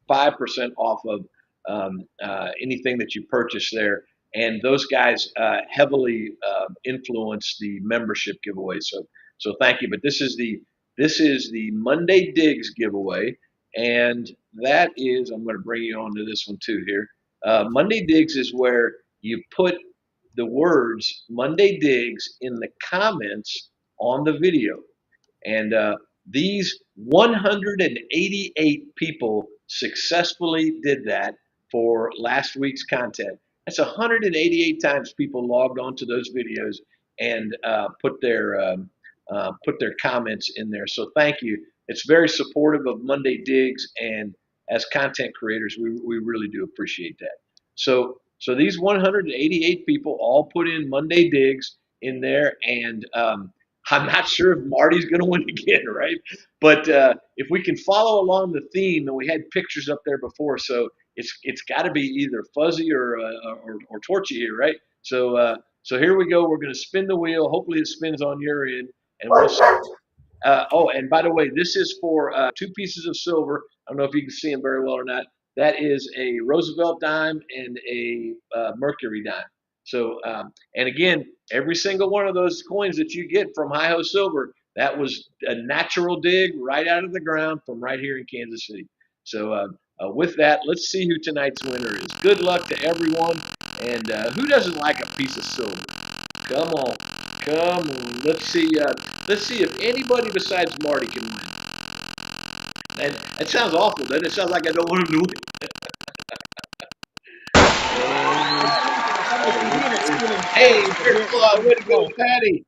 5% off of anything that you purchase there. And those guys heavily influence the membership giveaway. So thank you. But this is the Monday Digs giveaway, and that is, I'm going to bring you on to this one too here. Monday Digs is where you put the words Monday Digs in the comments on the video. And these 188 people successfully did that for last week's content. That's 188 times people logged onto those videos and put their comments in there. So thank you. It's very supportive of Monday Digs, and as content creators, we really do appreciate that. So these 188 people all put in Monday Digs in there, and I'm not sure if Marty's going to win again, right? But if we can follow along the theme, and we had pictures up there before, so it's got to be either Fuzzy or Torchy here, right? So here we go. We're going to spin the wheel. Hopefully it spins on your end, and we'll see. Oh, and by the way, this is for two pieces of silver. I don't know if you can see them very well or not. That is a Roosevelt dime and a Mercury dime. So, and again, every single one of those coins that you get from Hi Ho Silver, that was a natural dig right out of the ground from right here in Kansas City. So, with that, let's see who tonight's winner is. Good luck to everyone. And who doesn't like a piece of silver? Come on, come on. Let's see. Let's see if anybody besides Marty can win. And it sounds awful, doesn't it? It sounds like I don't want him to win. Hey, Dirt Claw, way to go, Patty.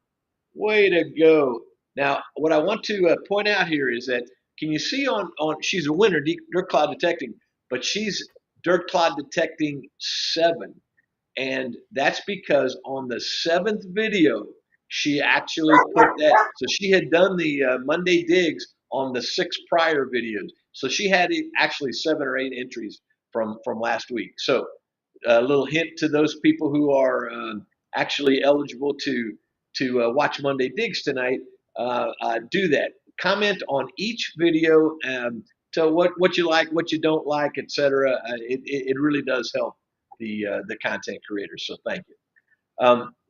Way to go. Now, what I want to point out here is that can you see on she's a winner, Dirt Cloud Detecting, but she's Dirt Cloud Detecting 7. And that's because on the 7th video, she actually put that. So she had done the Monday Digs on the 6 prior videos. So she had actually 7 or 8 entries from last week. So a little hint to those people who are actually eligible to watch Monday Digs tonight. Do that. Comment on each video. Tell what you like, what you don't like, etc. It really does help the content creators. So thank you.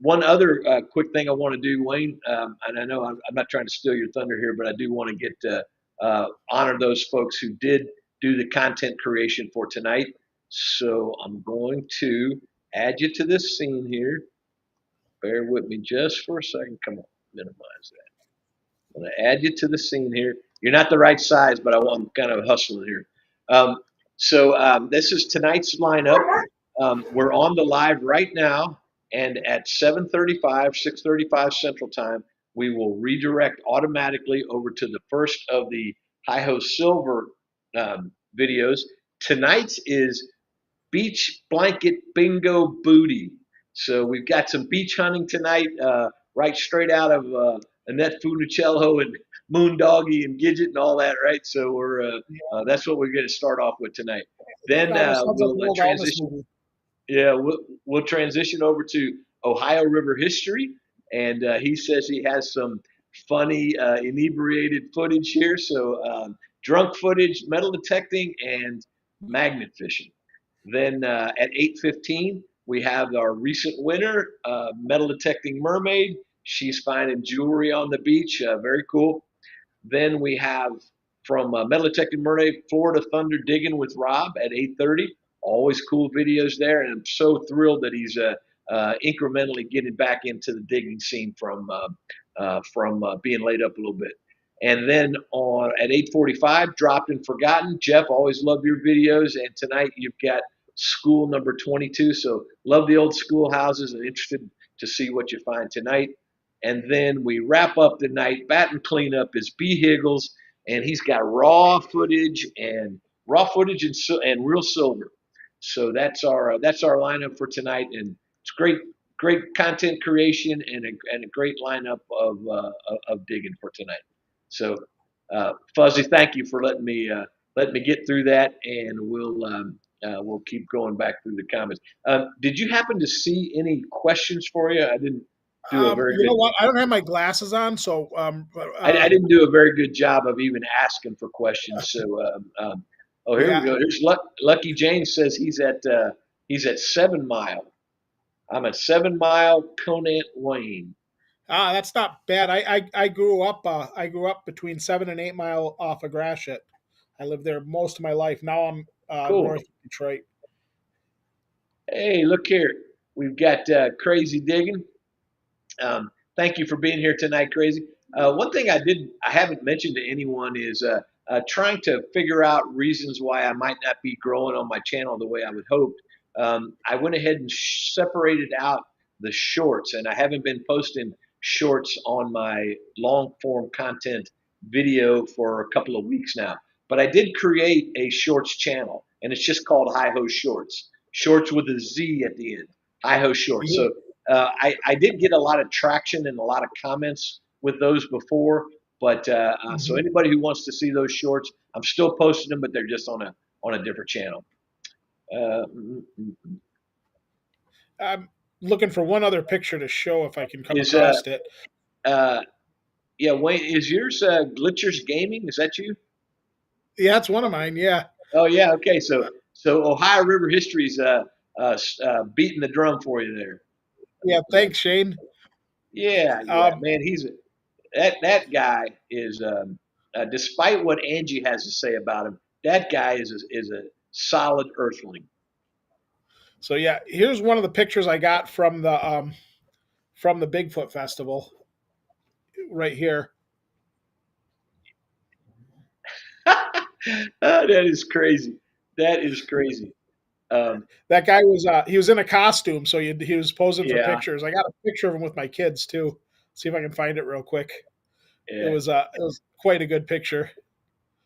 One other quick thing I want to do, Wayne, and I know I'm not trying to steal your thunder here, but I do want to get honor those folks who did do the content creation for tonight. So I'm going to add you to this scene here. Bear with me just for a second. Come on, minimize that. I'm going to add you to the scene here. You're not the right size, but I'm kind of hustling here. This is tonight's lineup. We're on the live right now, and at 7:35, 6:35 Central Time, we will redirect automatically over to the first of the Hi Ho Silver videos. Tonight's is Beach Blanket Bingo Booty. So we've got some beach hunting tonight, right straight out of Annette Funicello and Moondoggy and Gidget and all that, right? So that's what we're going to start off with tonight. Then we'll transition. Yeah, we'll transition over to Ohio River history, and he says he has some funny inebriated footage here. So drunk footage, metal detecting, and magnet fishing. Then at 8:15, we have our recent winner, metal detecting mermaid. She's finding jewelry on the beach. Very cool. Then we have from Metal Detecting Mermaid, Florida Thunder Digging with Rob at 8:30. Always cool videos there, and I'm so thrilled that he's incrementally getting back into the digging scene from being laid up a little bit. And then on at 8:45, Dropped and Forgotten. Jeff, always love your videos, and tonight you've got school number 22. So love the old schoolhouses and interested to see what you find tonight. And then we wrap up the night. Batten Cleanup is B. Higgles, and he's got raw footage and real silver. So that's our lineup for tonight, and it's great content creation and a great lineup of digging for tonight. So Fuzzy, thank you for letting me get through that, and we'll we'll keep going back through the comments. Did you happen to see any questions for you? I didn't do a very You know good. what? I don't have my glasses on, so I didn't do a very good job of even asking for questions. So, oh, here we yeah. go. Here's Lucky James says he's at 7 Mile. I'm at 7 Mile, Conant, Wayne. That's not bad. I grew up between 7 and 8 mile off of Gratiot. I lived there most of my life. Now I'm Cool. north of Detroit. Hey, look here. We've got Crazy Digging. Thank you for being here tonight, Crazy. One thing I haven't mentioned to anyone is trying to figure out reasons why I might not be growing on my channel the way I would hope. I went ahead and separated out the shorts, and I haven't been posting shorts on my long form content video for a couple of weeks now. But I did create a shorts channel, and it's just called Hi Ho Shorts. Shorts with a Z at the end. Hi Ho Shorts. Yeah. So I did get a lot of traction and a lot of comments with those before, but so Mhm. anybody who wants to see those shorts, I'm still posting them, but they're just on a different channel. Uh, I'm looking for one other picture to show if I can come is across it. uh, yeah, Wayne, is yours Glitchers Gaming? Is that you? Yeah, that's one of mine. Yeah. Oh yeah, okay. So Ohio River History's beating the drum for you there. Yeah. Thanks, Shane. Yeah, Um, man, that guy is despite what Angie has to say about him, that guy is a solid earthling. so yeah, here's one of the pictures I got from the Bigfoot Festival right here. That is crazy. That is crazy. Um, That guy was he was in a costume, so he was posing for yeah, pictures. I got a picture of him with my kids too. See if I can find it real quick. yeah, It was quite a good picture.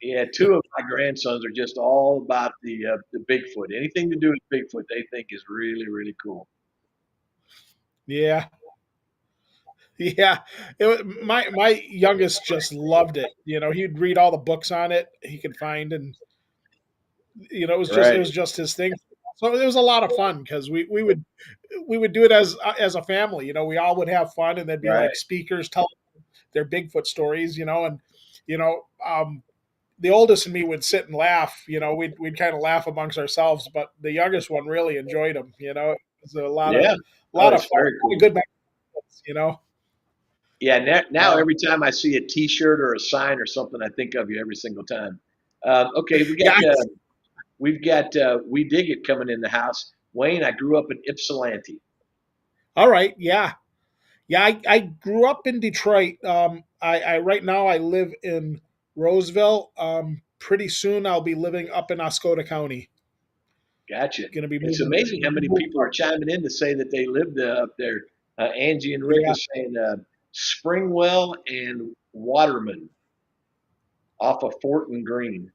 yeah. Two of my grandsons are just all about the Bigfoot. Anything to do with Bigfoot, they think is really cool. Yeah, yeah. My youngest just loved it. You know, he'd read all the books on it he could find, and it Right. was just his thing. So it was a lot of fun because we would do it as a family. You know, we all would have fun, and there'd be Right. like speakers telling their Bigfoot stories. And you know, the oldest and me would sit and laugh. You know, we'd kind of laugh amongst ourselves, but the youngest one really enjoyed them. You know, it was Yeah. a Oh, lot of it's fun, very a cool. good memories. You know, Yeah. Now um, every time I see a T-shirt or a sign or something, I think of you every single time. Okay, yeah. we've got We Dig It coming in the house. Wayne, I grew up in Ypsilanti. All right, yeah, yeah. I grew up in Detroit. I right now I live in Roseville. Pretty soon I'll be living up in Oscoda County. Gotcha. Going to be It's moving. amazing how many people are chiming in to say that they lived up there. Angie and Rick Yeah. is saying Springwell and Waterman off of Fort and Green.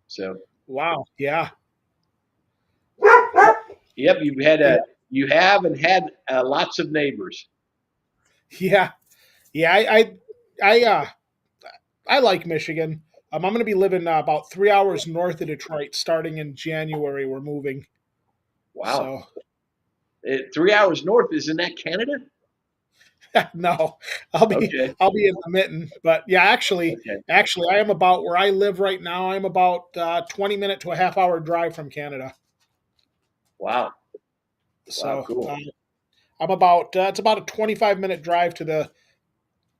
So, Wow. Yeah. yep, Yeah. you have and had lots of neighbors. Yeah. Yeah. I I like Michigan. I'm going to be living about 3 hours north of Detroit starting in January. We're moving. Wow. So, 3 hours north, isn't that Canada? no, Okay. I'll be in the mitten. But yeah, Okay. actually, I am about where I live right now. I'm about 20 minute to a half hour drive from Canada. Wow. Wow. So Cool. I'm about it's about a 25-minute drive to the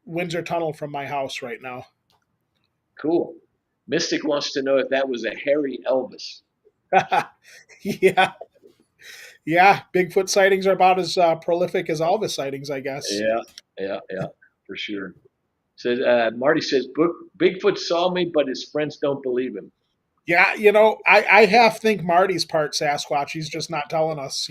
Windsor Tunnel from my house right now. Cool. Mystic wants to know if that was a hairy Elvis. Yeah, yeah. Bigfoot sightings are about as prolific as Elvis sightings, I guess. Yeah, for sure. Says Marty says Bigfoot saw me, but his friends don't believe him. Yeah, I half think Marty's part Sasquatch. He's just not telling us.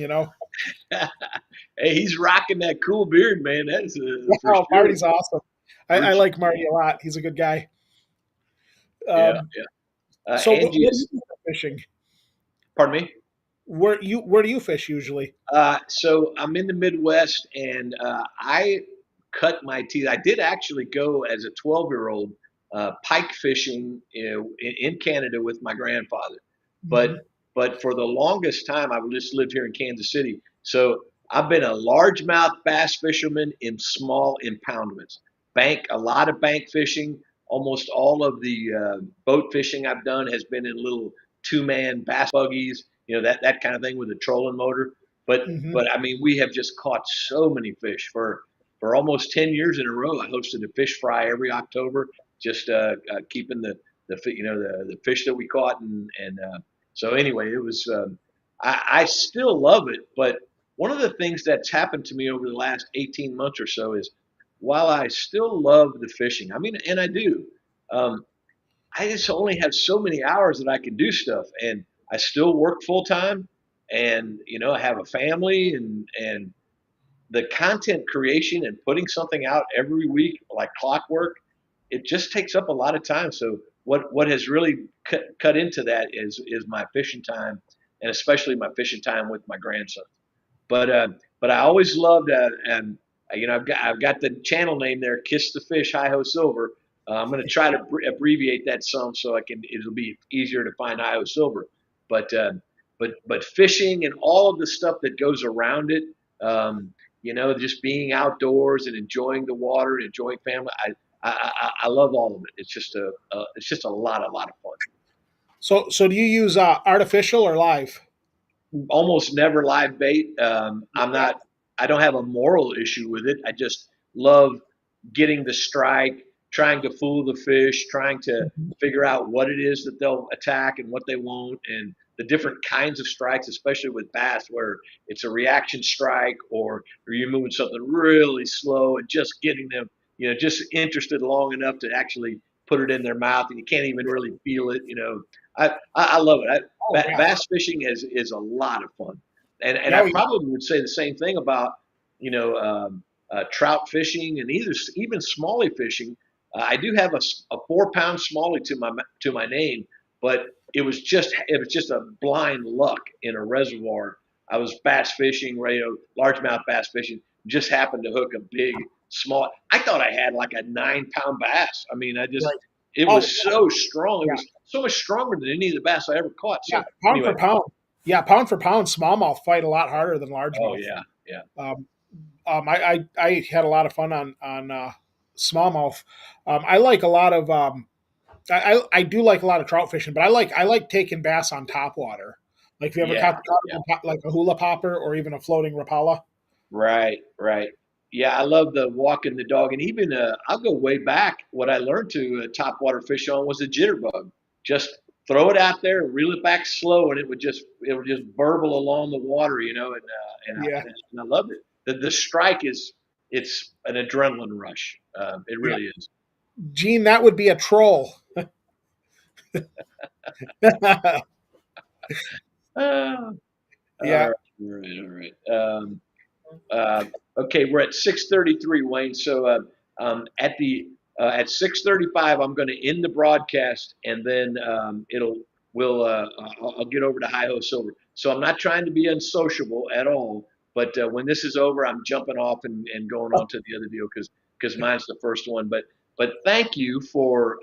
Hey, he's rocking that cool beard, man. That's for Oh, sure. Marty's awesome. For I sure. like Marty a lot. He's a good guy. Yeah, Um, yeah. so Angie what do you is. do for fishing? Pardon me. Where do you fish usually? So I'm in the Midwest, and I cut my teeth. I did actually go as a 12-year-old pike fishing in Canada with my grandfather, but Mhm. but for the longest time, I've just lived here in Kansas City. So I've been a largemouth bass fisherman in small impoundments. A lot of bank fishing. Almost all of the boat fishing I've done has been in little two-man bass buggies, that kind of thing with a trolling motor. But Hmm. but I mean, we have just caught so many fish for almost 10 years in a row. I hosted a fish fry every October, just keeping the fish that we caught and so anyway, it was I still love it, but one of the things that's happened to me over the last 18 months or so is while I still love the fishing, I mean, and I do, um, I just only have so many hours that I can do stuff, and I still work full time, and I have a family, and the content creation and putting something out every week like clockwork, it just takes up a lot of time. So what has really cut into that is my fishing time, and especially my fishing time with my grandson. But uh, but I always loved and I've got the channel name there, Kiss the Fish, Hi Ho Silver. I'm going to try to abbreviate that some so it'll be easier to find Hi Ho Silver. But but fishing and all of the stuff that goes around it, just being outdoors and enjoying the water and enjoying family. I love all of it. It's just a lot of fun. So do you use artificial or live? Almost never live bait. Yeah. I don't have a moral issue with it. I just love getting the strike, trying to fool the fish, trying to Mhm. figure out what it is that they'll attack and what they won't, and the different kinds of strikes, especially with bass, where it's a reaction strike or you're moving something really slow and just getting them, just interested long enough to actually put it in their mouth, and you can't even really feel it. I love it. Oh yeah. Bass fishing is a lot of fun, and Yeah. I probably would say the same thing about trout fishing and even smallie fishing. I do have a 4 pound smallie to my name, but it was just a blind luck in a reservoir. I was bass fishing, largemouth bass fishing, just happened to hook a big small. I thought I had like a 9 pound bass. I mean, Right. it Oh was so strong. It yeah. was so much stronger than any of the bass I ever caught. Yeah. So Pound for anyway, pound. Yeah. Pound for pound, smallmouth fight a lot harder than oh largemouth. yeah, yeah, Um, I had a lot of fun on smallmouth. I like a lot of I do like a lot of trout fishing, but I like taking bass on top water. Like, if you ever yeah, caught yeah. like a hula popper or even a floating rapala. Right, right. Yeah, I love the walking the dog, and even I'll go way back. What I learned to top water fish on was a jitterbug. Just throw it out there, reel it back slow, and it would just burble along the water, Yeah, and I loved it. The strike it's an adrenaline rush. It yeah. really is. Gene, that would be a troll. Ah, all Yeah. right, all right, all right. Uh, okay, we're at 6:33, Wayne. So at 6:35, I'm going to end the broadcast, and then I'll get over to Hi Ho Silver. So I'm not trying to be unsociable at all, but when this is over, I'm jumping off and going on to the other deal because mine's the first one. But thank you for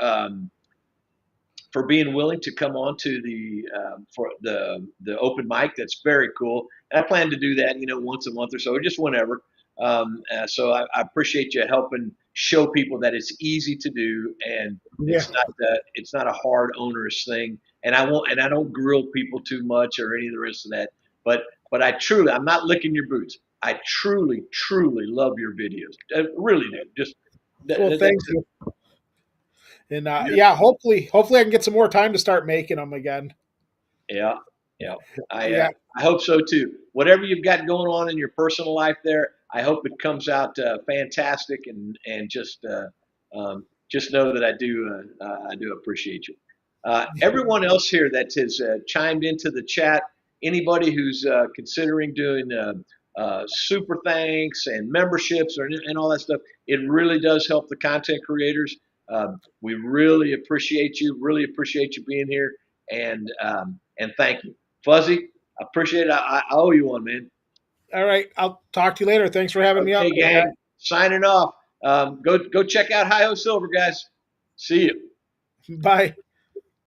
being willing to come on to the for the open mic. That's very cool. And I plan to do that, once a month or so, or just whenever. So I appreciate you helping show people that it's easy to do, and Yeah. it's not a hard, onerous thing. And I don't grill people too much or any of the rest of that. But I'm not licking your boots. I truly, truly love your videos. I really do. Just Well, thank that's you. And it. yeah, hopefully I can get some more time to start making them again. Yeah, yeah. Yeah. I hope so too. Whatever you've got going on in your personal life there, I hope it comes out fantastic, and just know that I do appreciate you. Everyone else here that has chimed into the chat, anybody who's considering doing super thanks and memberships and all that stuff, it really does help the content creators. We really appreciate you being here, and thank you, Fuzzy. I appreciate it. I owe you one, man. All right. I'll talk to you later. Thanks for having me on. Okay, gang. Signing off. Go check out Hi Ho Silver, guys. See you. Bye.